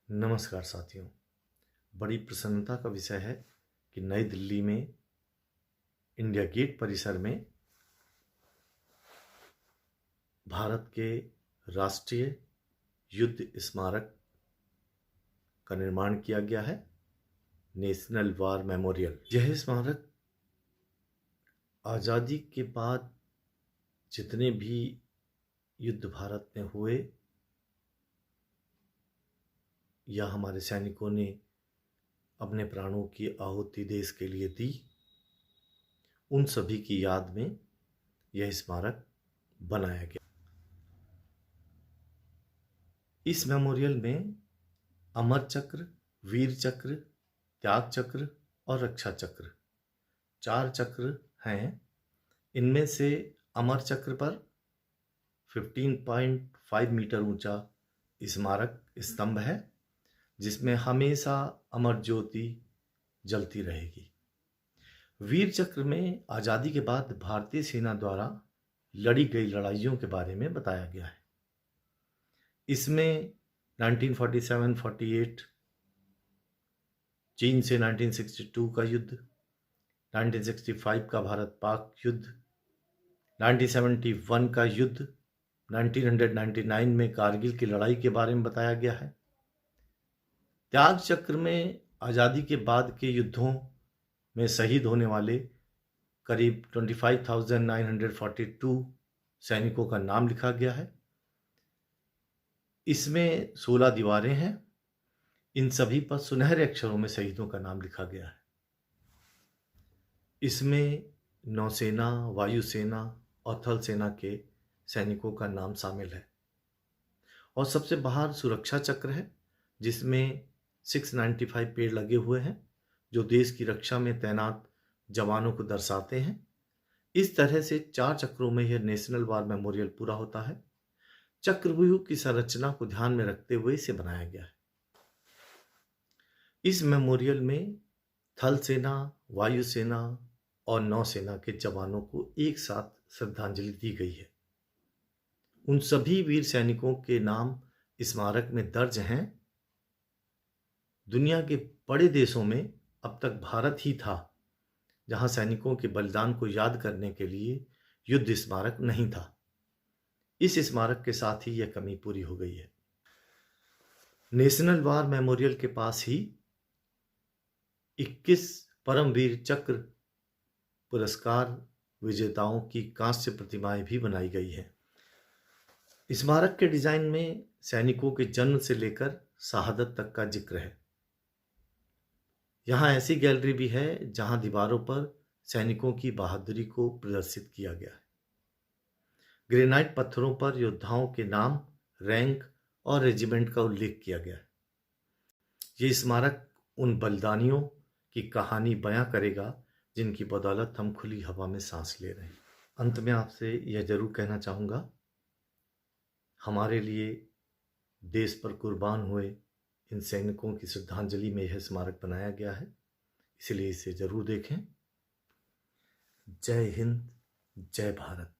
नमस्कार साथियों। बड़ी प्रसन्नता का विषय है कि नई दिल्ली में इंडिया गेट परिसर में भारत के राष्ट्रीय युद्ध स्मारक का निर्माण किया गया है, नेशनल वॉर मेमोरियल। यह स्मारक आज़ादी के बाद जितने भी युद्ध भारत में हुए या हमारे सैनिकों ने अपने प्राणों की आहुति देश के लिए दी, उन सभी की याद में यह स्मारक बनाया गया। इस मेमोरियल में अमर चक्र, वीर चक्र, त्याग चक्र और रक्षा चक्र 4 चक्र हैं। इनमें से अमर चक्र पर 15.5 मीटर ऊंचा स्मारक स्तंभ है, जिसमें हमेशा अमर ज्योति जलती रहेगी। वीर चक्र में आज़ादी के बाद भारतीय सेना द्वारा लड़ी गई लड़ाइयों के बारे में बताया गया है। इसमें 1947-48 चीन से 1962 का युद्ध, 1965 का भारत पाक युद्ध, 1971 का युद्ध, 1999 में कारगिल की लड़ाई के बारे में बताया गया है। त्याग चक्र में आज़ादी के बाद के युद्धों में शहीद होने वाले करीब 25,942 सैनिकों का नाम लिखा गया है। इसमें 16 दीवारें हैं। इन सभी पर सुनहरे अक्षरों में शहीदों का नाम लिखा गया है। इसमें नौसेना, वायुसेना और थल सेना के सैनिकों का नाम शामिल है। और सबसे बाहर सुरक्षा चक्र है, जिसमें 695 पेड़ लगे हुए हैं, जो देश की रक्षा में तैनात जवानों को दर्शाते हैं। इस तरह से 4 चक्रों में यह नेशनल वॉर मेमोरियल पूरा होता है। चक्रव्यूह की संरचना को ध्यान में रखते हुए इसे बनाया गया है। इस मेमोरियल में थल सेना, वायुसेना और नौसेना के जवानों को एक साथ श्रद्धांजलि दी गई है। उन सभी वीर सैनिकों के नाम स्मारक में दर्ज हैं। दुनिया के बड़े देशों में अब तक भारत ही था जहां सैनिकों के बलिदान को याद करने के लिए युद्ध स्मारक नहीं था। इस स्मारक के साथ ही यह कमी पूरी हो गई है। नेशनल वॉर मेमोरियल के पास ही 21 परमवीर चक्र पुरस्कार विजेताओं की कांस्य प्रतिमाएं भी बनाई गई हैं। स्मारक के डिजाइन में सैनिकों के जन्म से लेकर शहादत तक का जिक्र है। यहाँ ऐसी गैलरी भी है जहाँ दीवारों पर सैनिकों की बहादुरी को प्रदर्शित किया गया है। ग्रेनाइट पत्थरों पर योद्धाओं के नाम, रैंक और रेजिमेंट का उल्लेख किया गया है। ये स्मारक उन बलिदानियों की कहानी बयां करेगा जिनकी बदौलत हम खुली हवा में सांस ले रहे हैं। अंत में आपसे यह जरूर कहना चाहूँगा, हमारे लिए देश पर कुर्बान हुए इन सैनिकों की श्रद्धांजलि में यह स्मारक बनाया गया है, इसलिए इसे जरूर देखें। जय हिंद, जय भारत।